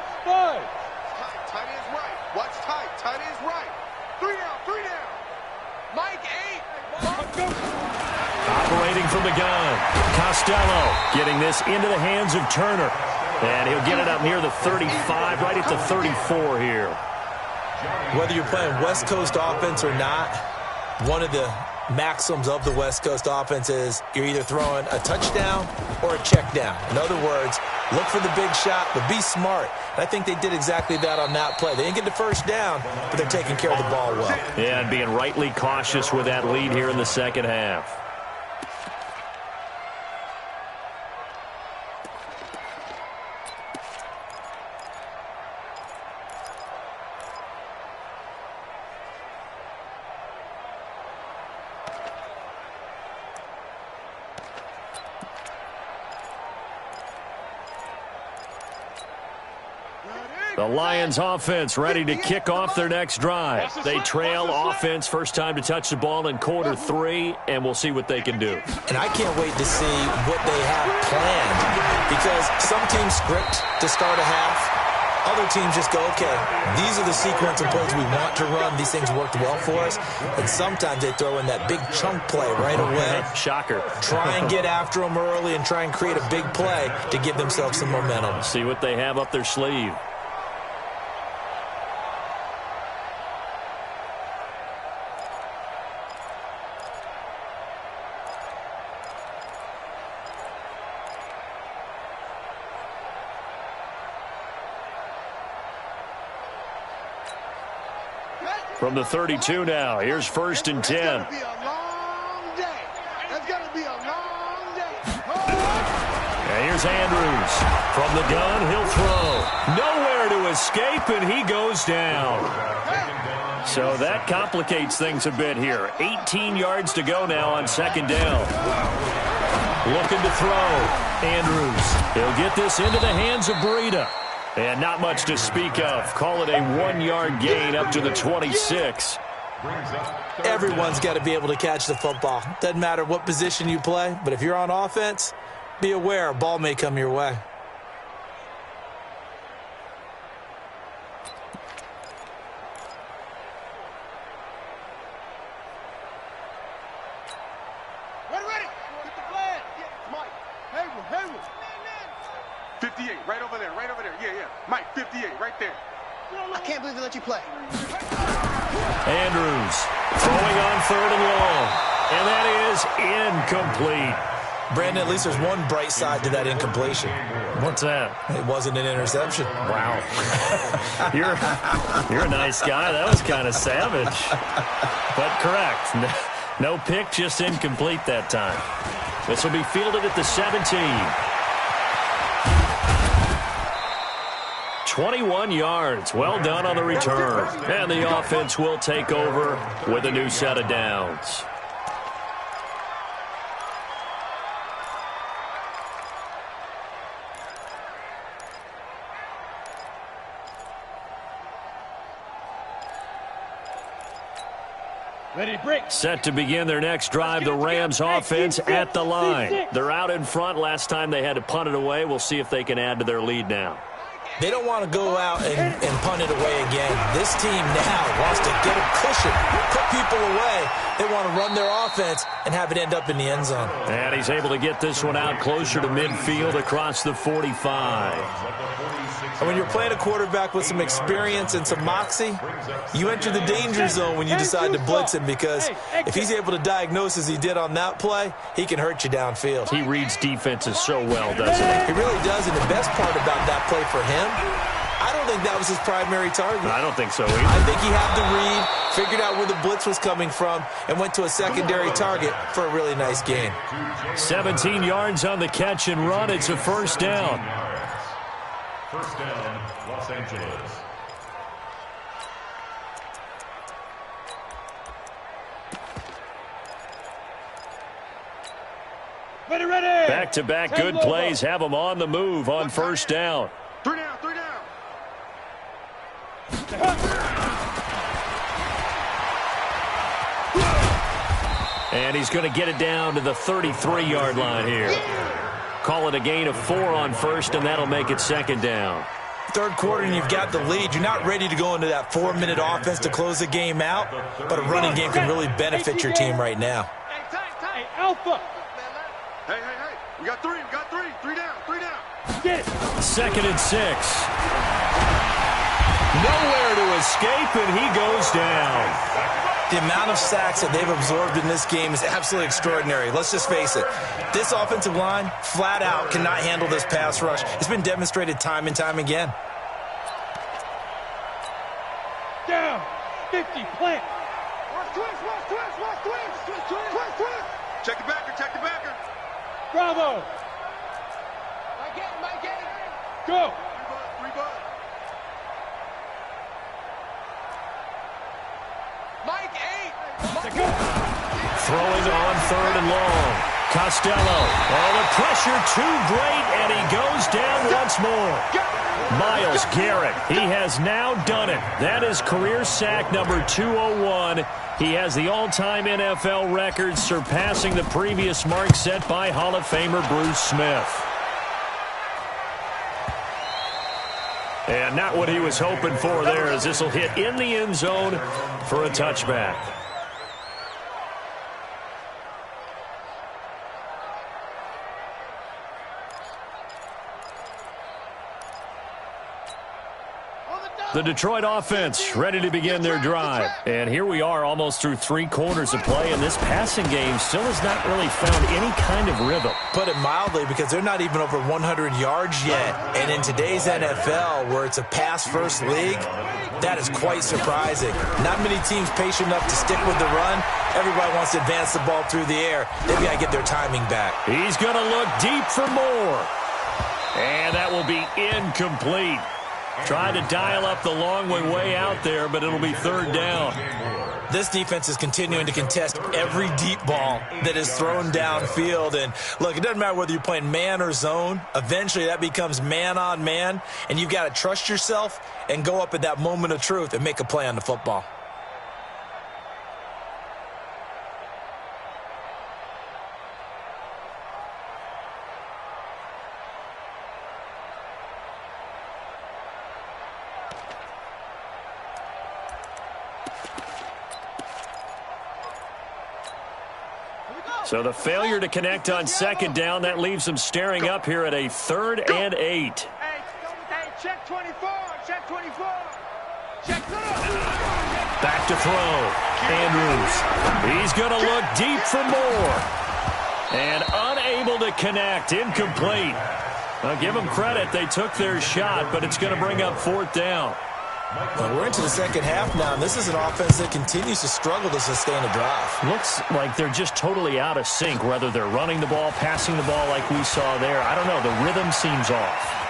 Tight is right. Watch tight. Tight is right. 3 down, 3 down. Mike 8. Operating from the gun. Costello getting this into the hands of Turner. And he'll get it up near the 35, right at the 34 here. Whether you're playing West Coast offense or not, one of the maxims of the West Coast offense is you're either throwing a touchdown or a check down. In other words, look for the big shot, but be smart. And I think they did exactly that on that play. They didn't get the first down, but they're taking care of the ball well. Yeah, and being rightly cautious with that lead here in the second half. The Lions offense ready to kick off their next drive. They trail offense first time to touch the ball in quarter 3, and we'll see what they can do. And I can't wait to see what they have planned because some teams script to start a half. Other teams just go, okay, these are the sequence of plays we want to run. These things worked well for us. And sometimes they throw in that big chunk play right away. Shocker. Try and get after them early and try and create a big play to give themselves some momentum. See what they have up their sleeve. From the 32 now, here's 1st and 10. It's going to be a long day. It's going to be a long day. And here's Andrews. From the gun, he'll throw. Nowhere to escape, and he goes down. So that complicates things a bit here. 18 yards to go now on 2nd down. Looking to throw. Andrews. He'll get this into the hands of Breida. And not much to speak of. Call it a 1-yard gain up to the 26. Everyone's got to be able to catch the football. Doesn't matter what position you play, but if you're on offense, be aware a ball may come your way. Ready. Get the flag. Mike. Haywood. 58, right over there. Yeah. Mike, 58, right there. I can't believe they let you play. Andrews throwing on 3rd and long. And that is incomplete. Brandon, at least there's one bright side to that incompletion. What's that? It wasn't an interception. Wow. You're a nice guy. That was kind of savage. But correct. No pick, just incomplete that time. This will be fielded at the 17. 21 yards. Well done on the return. And the offense will take over with a new set of downs. Ready, break. Set to begin their next drive, the Rams offense at the line. They're out in front. Last time they had to punt it away. We'll see if they can add to their lead now. They don't want to go out and punt it away again. This team now wants to get a cushion, put people away. They want to run their offense and have it end up in the end zone. And he's able to get this one out closer to midfield across the 45. And when you're playing a quarterback with some experience and some moxie, you enter the danger zone when you decide to blitz him, because if he's able to diagnose as he did on that play, he can hurt you downfield. He reads defenses so well, doesn't he? He really does, and the best part about that play for him, I don't think that was his primary target. I don't think so either. I think he had the read, figured out where the blitz was coming from, and went to a secondary target for a really nice gain. 17 yards on the catch and run. It's a first down. First down, Los Angeles. Ready, ready. Back-to-back good plays have them on the move on first down. Three down, three down. And he's going to get it down to the 33-yard line here. Call it a gain of 4 on first, and that'll make it second down. Third quarter and you've got the lead. You're not ready to go into that 4-minute offense to close the game out, but a running game can really benefit your team right now. Hey, Alpha. Hey, hey, hey. We got three. Three down, three down. Get it. 2nd and 6. Nowhere to escape, and he goes down. The amount of sacks that they've absorbed in this game is absolutely extraordinary. Let's just face it. This offensive line, flat out, cannot handle this pass rush. It's been demonstrated time and time again. Down. 50. Plant. Watch twist. Check the backer. Bravo. Mike, get it. Go. Three bud. Mike, 8. Throwing on 3rd and long. Costello. Oh, the pressure too great, and he goes down once more. Myles Garrett, he has now done it. That is career sack number 201. He has the all-time NFL record, surpassing the previous mark set by Hall of Famer Bruce Smith. And not what he was hoping for there, as this will hit in the end zone for a touchback. The Detroit offense ready to begin their drive. And here we are almost through 3 quarters of play, and this passing game still has not really found any kind of rhythm. Put it mildly, because they're not even over 100 yards yet. And in today's NFL, where it's a pass-first league, that is quite surprising. Not many teams patient enough to stick with the run. Everybody wants to advance the ball through the air. They've got to get their timing back. He's going to look deep for more. And that will be incomplete. Tried to dial up the long way out there, but it'll be 3rd down. This defense is continuing to contest every deep ball that is thrown downfield. And, look, it doesn't matter whether you're playing man or zone. Eventually, that becomes man-on-man, and you've got to trust yourself and go up at that moment of truth and make a play on the football. So the failure to connect on 2nd down, that leaves them staring up here at a 3rd and 8. Hey, check 24. Check 24. Check 24. Back to throw. Andrews. He's going to look deep for more. And unable to connect. Incomplete. I'll give them credit. They took their shot, but it's going to bring up 4th down. Well, we're into the second half now, and this is an offense that continues to struggle to sustain a drive. Looks like they're just totally out of sync, whether they're running the ball, passing the ball like we saw there. I don't know. The rhythm seems off.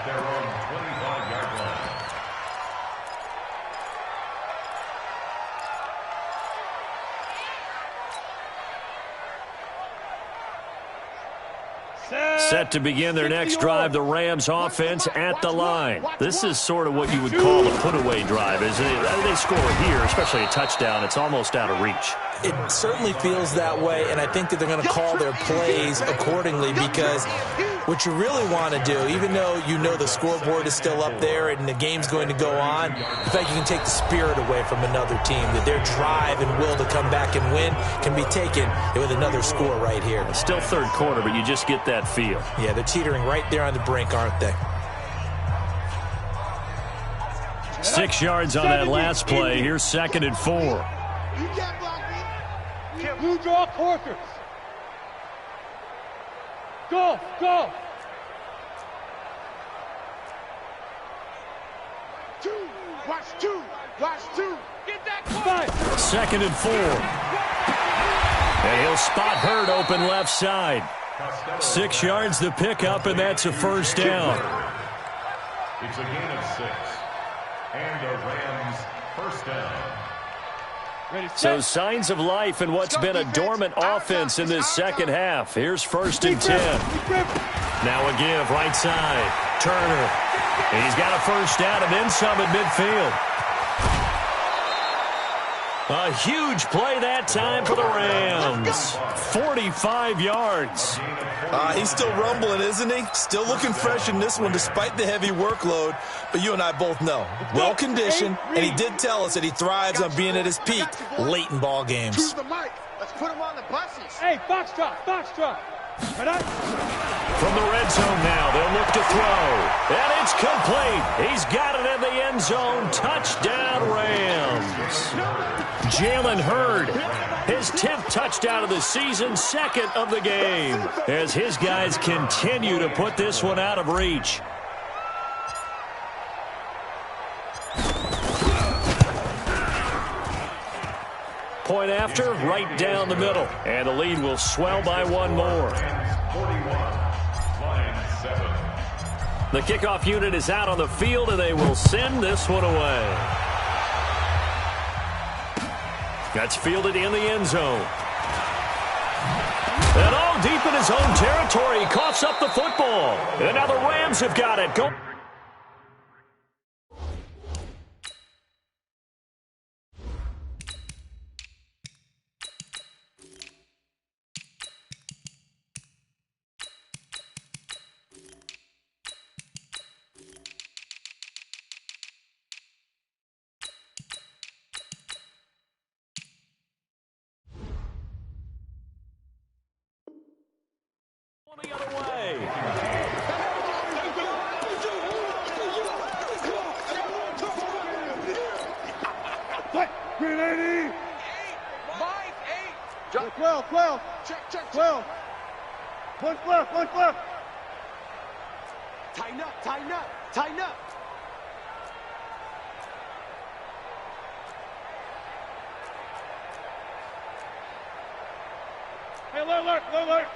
their own 25-yard line. Set to begin their next drive, the Rams offense at the line. This is sort of what you would call a put-away drive, isn't it? They score here, especially a touchdown. It's almost out of reach. It certainly feels that way, and I think that they're going to call their plays accordingly, because what you really want to do, even though you know the scoreboard is still up there and the game's going to go on, the fact you can take the spirit away from another team, that their drive and will to come back and win can be taken with another score right here. It's still third quarter, but you just get that feel. Yeah, they're teetering right there on the brink, aren't they? 6 yards on that last play. Here's 2nd and 4. You can't block me. Blue draw quarters. Go, go. 2, watch 2, watch 2. Get that close. 2nd and 4. And he'll spot Hurd open left side. 6 yards the pickup, and that's a first down. It's a gain of 6. And a Rams first down. So signs of life in what's been a dormant offense in this second half. Here's 1st and 10. Now a give, right side. Turner. And he's got a first down and then some at midfield. A huge play that time for the Rams. 45 yards. He's still rumbling, isn't he? Still looking fresh in this one despite the heavy workload. But you and I both know, well-conditioned, and he did tell us that he thrives on being at his peak late in ball games. Choose the mic. Let's put him on the buses. Hey, box drop, box drop. From the red zone now, they'll look to throw. And it's complete. He's got it in the end zone. Touchdown, Rams. Jalen Hurd, his 10th touchdown of the season, 2nd of the game, as his guys continue to put this one out of reach. Point after, right down the middle. And the lead will swell by one more. 41, line 7. The kickoff unit is out on the field, and they will send this one away. That's fielded in the end zone. And all deep in his own territory, he coughs up the football. And now the Rams have got it. Go. The other way. Green 80. Mike, 8. 12, 12. Check. 12. One left, one left. Tighten up, tighten up, tighten up. Hey, alert, alert.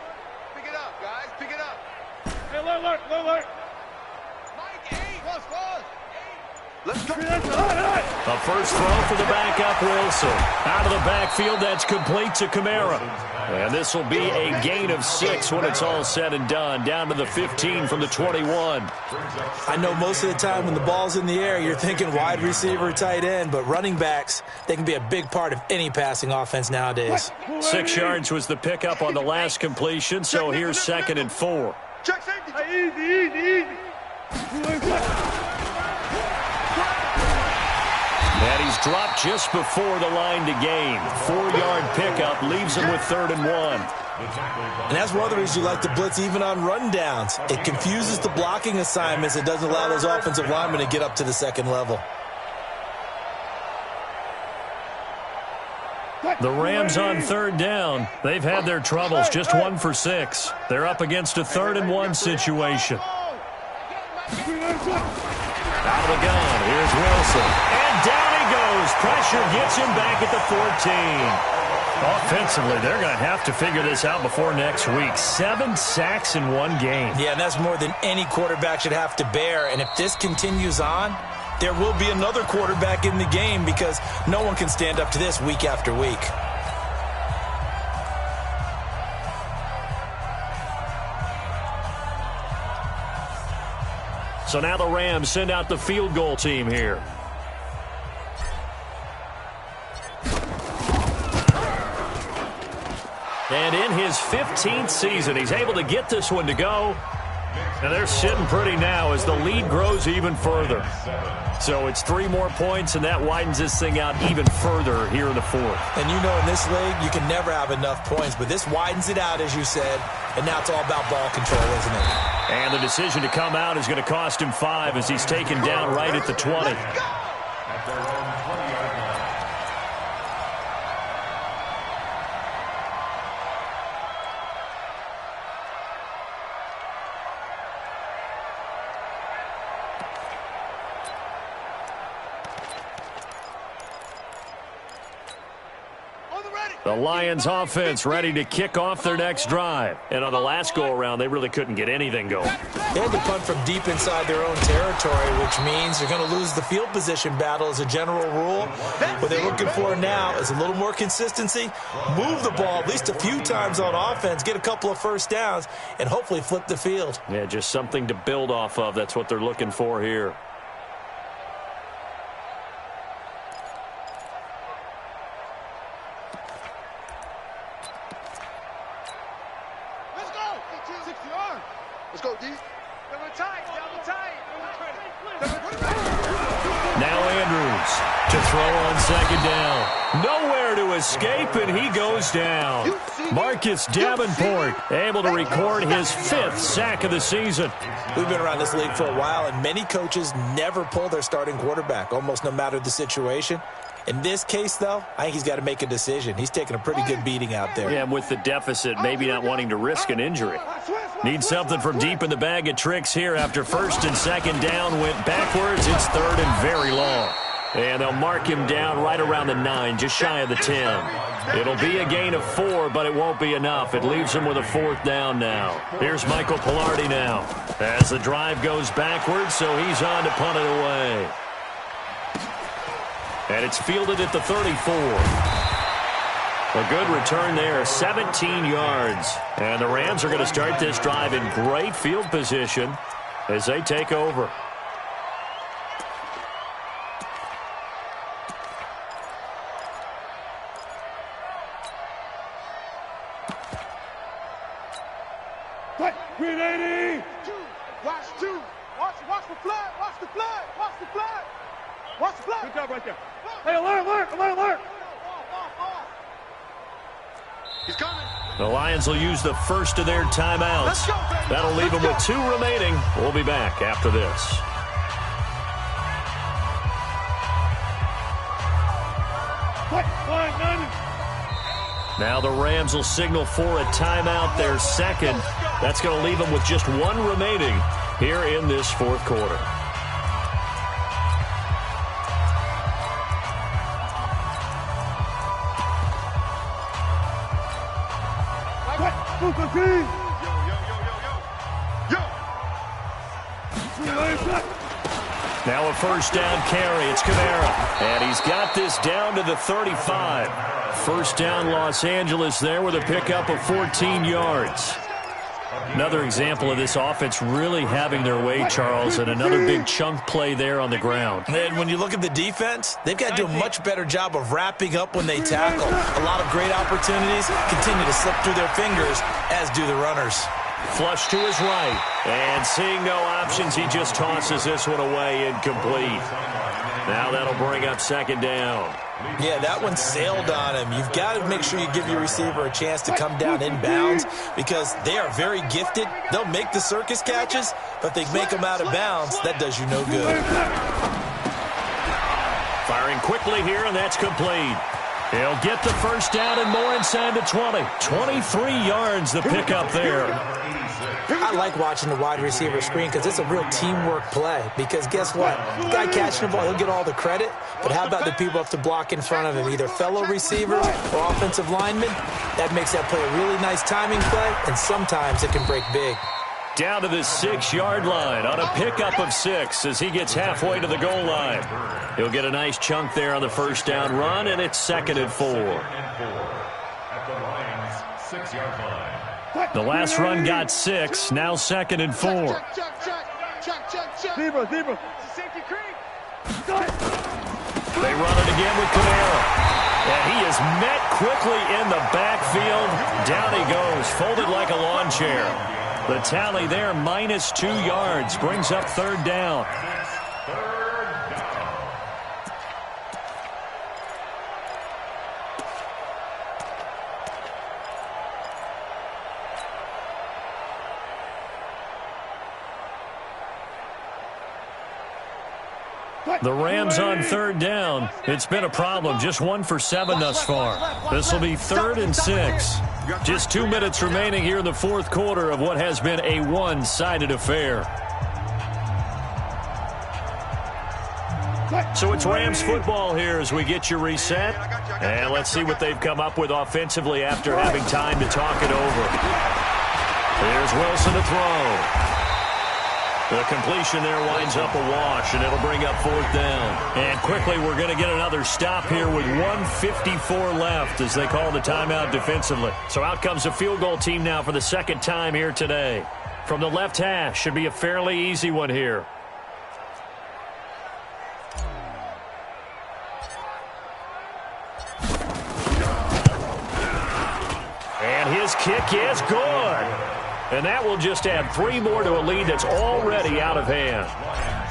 Pick it up, guys. Pick it up. Hey, alert. Mike, 8. Plus. Let's go. A first throw for the backup, Wilson. Out of the backfield, that's complete to Kamara. And this will be a gain of 6 when it's all said and done. Down to the 15 from the 21. I know most of the time when the ball's in the air, you're thinking wide receiver, tight end, but running backs, they can be a big part of any passing offense nowadays. 6 yards was the pickup on the last completion, so here's 2nd and 4. Check safety. Easy. And he's dropped just before the line to gain. 4-yard pickup leaves him with 3rd and 1. And that's one of the reasons you like to blitz even on rundowns. It confuses the blocking assignments. It doesn't allow those offensive linemen to get up to the second level. The Rams on 3rd down. They've had their troubles, just 1 for 6. They're up against a 3rd and 1 situation. Out of the gun, here's Wilson. And down he goes. Pressure gets him back at the 14. Offensively, they're going to have to figure this out before next week. 7 sacks in one game. Yeah, and that's more than any quarterback should have to bear. And if this continues on, there will be another quarterback in the game because no one can stand up to this week after week. So now the Rams send out the field goal team here. And in his 15th season, he's able to get this one to go. And they're sitting pretty now as the lead grows even further. So it's 3 more points, and that widens this thing out even further here in the 4th. And you know in this league, you can never have enough points, but this widens it out, as you said, and now it's all about ball control, isn't it? And the decision to come out is going to cost him 5 as he's taken down right at the 20. At their own 20-yard line. The Lions offense ready to kick off their next drive. And on the last go-around, they really couldn't get anything going. They had to punt from deep inside their own territory, which means they're going to lose the field position battle as a general rule. What they're looking for now is a little more consistency, move the ball at least a few times on offense, get a couple of first downs, and hopefully flip the field. Yeah, just something to build off of. That's what they're looking for here. Let's go, D. Double tight, double tight. Now Andrews to throw on second down. Nowhere to escape, and he goes down. Marcus Davenport able to record his 5th sack of the season. We've been around this league for a while, and many coaches never pull their starting quarterback, almost no matter the situation. In this case, though, I think he's got to make a decision. He's taking a pretty good beating out there. Yeah, with the deficit, maybe not wanting to risk an injury. Needs something from deep in the bag of tricks here after 1st and 2nd down went backwards. It's 3rd and very long. And they'll mark him down right around the 9, just shy of the 10. It'll be a gain of 4, but it won't be enough. It leaves him with a 4th down now. Here's Michael Pilardi now as the drive goes backwards, so he's on to punt it away. And it's fielded at the 34. A good return there, 17 yards. And the Rams are going to start this drive in great field position as they take over. Green 80! Watch 2. Watch the flood. Watch the flood. Watch the flood. Watch the flood. Good job right there. Hey, alert! He's coming. The Lions will use the first of their timeouts. That'll leave them with 2 remaining. We'll be back after this. Now the Rams will signal for a timeout, their 2nd. That's going to leave them with just 1 remaining here in this 4th quarter. Now a 1st down carry. It's Kamara. And he's got this down to the 35. 1st down Los Angeles there with a pickup of 14 yards. Another example of this offense really having their way, Charles, and another big chunk play there on the ground. And when you look at the defense, they've got to do a much better job of wrapping up when they tackle. A lot of great opportunities continue to slip through their fingers, as do the runners. Flush to his right. And seeing no options, he just tosses this one away incomplete. Now that'll bring up 2nd down. Yeah, that one sailed on him. You've got to make sure you give your receiver a chance to come down inbounds because they are very gifted. They'll make the circus catches, but if they make them out of bounds, that does you no good. Firing quickly here, and that's complete. He'll get the 1st down and more inside the 20. 23 yards the pickup there. I like watching the wide receiver screen because it's a real teamwork play. Because guess what? The guy catching the ball, he'll get all the credit. But how about the people up to block in front of him, either fellow receivers or offensive linemen? That makes that play a really nice timing play, and sometimes it can break big. Down to the 6-yard line on a pickup of 6 as he gets halfway to the goal line. He'll get a nice chunk there on the first down run, and it's 2nd and 4. At the Lions' 6-yard line. The last run got 6, now 2nd and 4. Zebra. Safety creep. They run it again with Kamara. And he is met quickly in the backfield. Down he goes, folded like a lawn chair. The tally there, -2 yards, brings up 3rd down. The Rams on 3rd down. It's been a problem. Just 1 for 7 thus far. This will be 3rd and 6. Just 2 minutes remaining here in the 4th quarter of what has been a one-sided affair. So it's Rams football here as we get you reset. And let's see what they've come up with offensively after having time to talk it over. Here's Wilson to throw. The completion there winds up a wash, and it'll bring up 4th down. And quickly, we're going to get another stop here with 1:54 left as they call the timeout defensively. So out comes the field goal team now for the 2nd time here today. From the left hash, should be a fairly easy one here. And his kick is good. And that will just add 3 more to a lead that's already out of hand.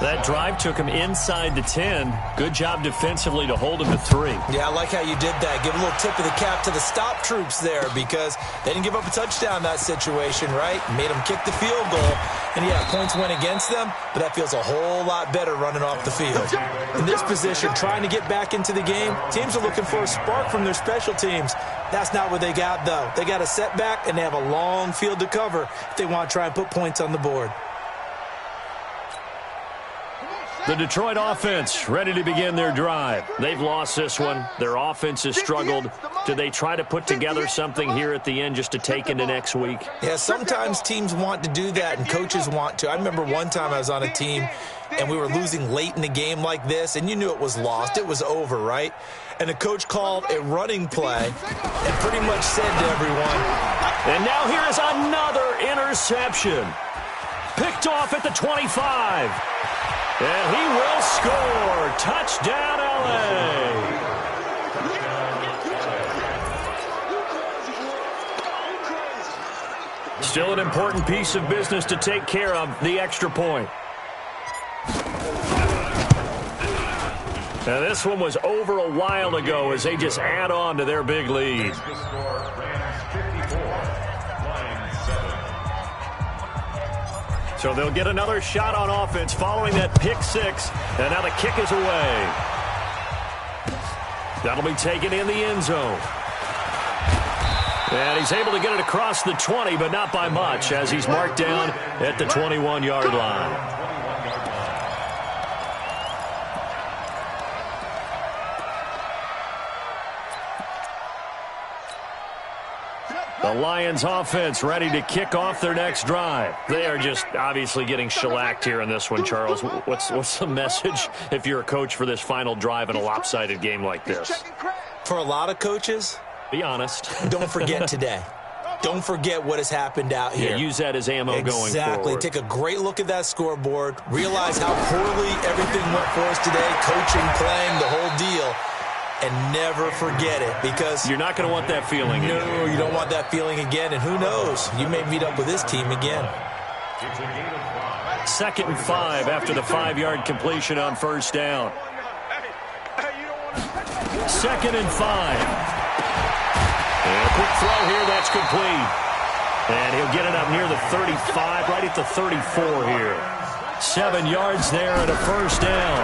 That drive took him inside the 10. Good job defensively to hold him to 3. Yeah, I like how you did that. Give a little tip of the cap to the stop troops there because they didn't give up a touchdown in that situation, right? Made them kick the field goal. And, yeah, points went against them, but that feels a whole lot better running off the field. In this position, trying to get back into the game, teams are looking for a spark from their special teams. That's not what they got, though. They got a setback, and they have a long field to cover if they want to try and put points on the board. The Detroit offense ready to begin their drive. They've lost this one. Their offense has struggled. Do they try to put together something here at the end just to take into next week? Yeah, sometimes teams want to do that and coaches want to. I remember one time I was on a team and we were losing late in the game like this, and you knew it was lost. It was over, right? And the coach called a running play and pretty much said to everyone, and now here is another interception. Picked off at the 25. And he will score. Touchdown, L.A. Still an important piece of business to take care of, the extra point. Now, this one was over a while ago as they just add on to their big lead. So they'll get another shot on offense following that pick 6. And now the kick is away. That'll be taken in the end zone. And he's able to get it across the 20, but not by much as he's marked down at the 21-yard line. The Lions offense ready to kick off their next drive. They are just obviously getting shellacked here in this one, Charles. What's the message if you're a coach for this final drive in a lopsided game like this? For a lot of coaches, be honest. Don't forget today. Don't forget what has happened out here. Yeah, use that as ammo going forward. Exactly. Take a great look at that scoreboard. Realize how poorly everything went for us today. Coaching, playing, the whole deal. And never forget it because you're not going to want that feeling again. No, you don't want that feeling again. And who knows? You may meet up with this team again. 2nd and 5 after the 5-yard completion on first down. 2nd and 5. And a quick throw here. That's complete. And he'll get it up near the 35, right at the 34 here. 7 yards there and a first down.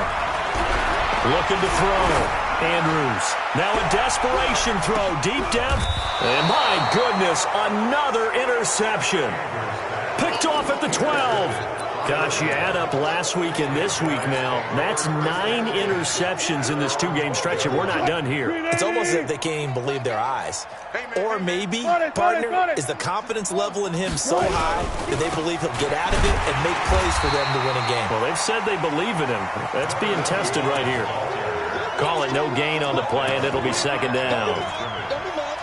Looking to throw. Andrews. Now a desperation throw deep down. And my goodness, another interception. Picked at the 12. Gosh, you add up last week and this week now. That's 9 interceptions in this 2-game stretch, and we're not done here. It's almost as if they can't even believe their eyes. Or maybe, partner, is the confidence level in him so high that they believe he'll get out of it and make plays for them to win a game. Well, they've said they believe in him. That's being tested right here. Call it no gain on the play, and it'll be second down.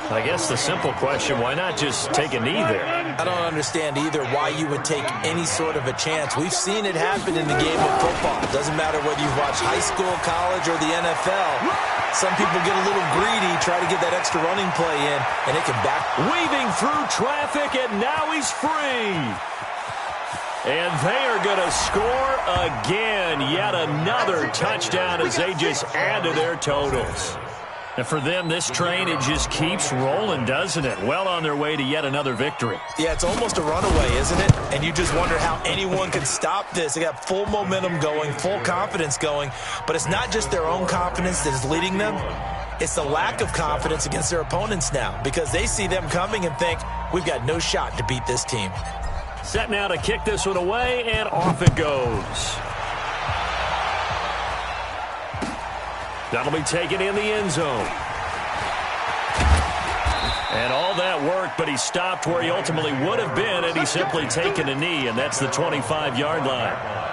I guess the simple question, why not just take a knee there? I don't understand either why you would take any sort of a chance. We've seen it happen in the game of football. It doesn't matter whether you've watched high school, college, or the NFL. Some people get a little greedy, try to get that extra running play in, and it can back. Weaving through traffic, and now he's free. And they are going to score again. Yet another touchdown as they just add to their totals. And for them, this train, it just keeps rolling, doesn't it? Well on their way to yet another victory. Yeah, it's almost a runaway, isn't it? And you just wonder how anyone can stop this. They got full momentum going, full confidence going. But it's not just their own confidence that is leading them. It's the lack of confidence against their opponents now, because they see them coming and think, we've got no shot to beat this team. Set now to kick this one away, and off it goes. That'll be taken in the end zone. And all that work, but he stopped where he ultimately would have been, and he's simply taken a knee, and that's the 25-yard line.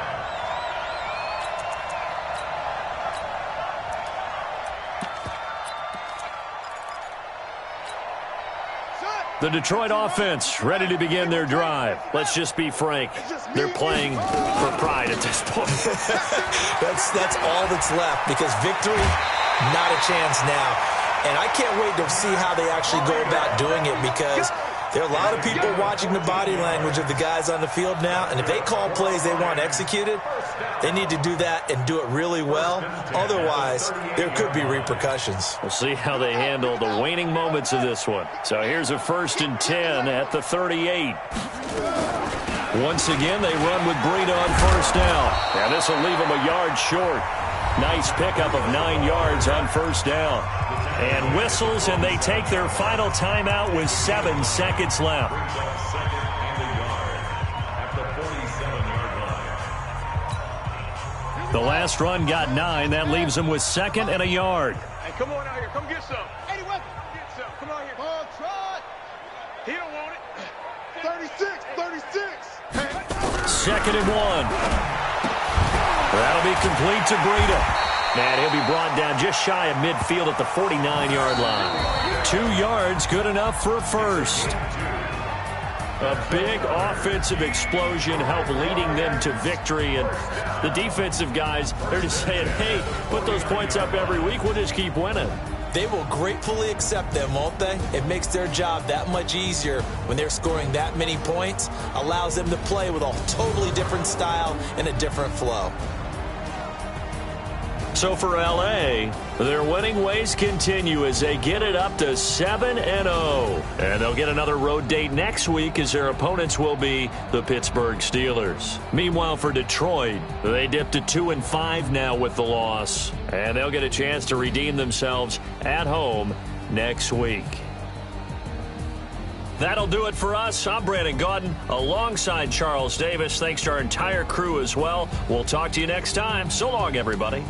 The Detroit offense ready to begin their drive. Let's just be frank. They're playing for pride at this point. That's all that's left, because victory, not a chance now. And I can't wait to see how they actually go about doing it, because there are a lot of people watching the body language of the guys on the field now, and if they call plays they want executed, they need to do that and do it really well. Otherwise, there could be repercussions. We'll see how they handle the waning moments of this one. So here's a 1st and 10 at the 38. Once again, they run with Breida on 1st down. And this will leave them a yard short. Nice pickup of 9 yards on 1st down. And whistles, and they take their final timeout with 7 seconds left. The last run got 9. That leaves them with 2nd and a yard. Hey, come on out here. Come get some. Eddie, what? Get some. Come on here. Ball trot. He don't want it. 36, 36. 2nd and 1. That'll be complete to Breida. And he'll be brought down just shy of midfield at the 49-yard line. 2 yards, good enough for a first. A big offensive explosion helped leading them to victory. And the defensive guys, they're just saying, hey, put those points up every week. We'll just keep winning. They will gratefully accept them, won't they? It makes their job that much easier when they're scoring that many points. Allows them to play with a totally different style and a different flow. So for L.A., their winning ways continue as they get it up to 7-0. And they'll get another road date next week as their opponents will be the Pittsburgh Steelers. Meanwhile, for Detroit, they dipped to 2-5 now with the loss. And they'll get a chance to redeem themselves at home next week. That'll do it for us. I'm Brandon Gaudin alongside Charles Davis. Thanks to our entire crew as well. We'll talk to you next time. So long, everybody.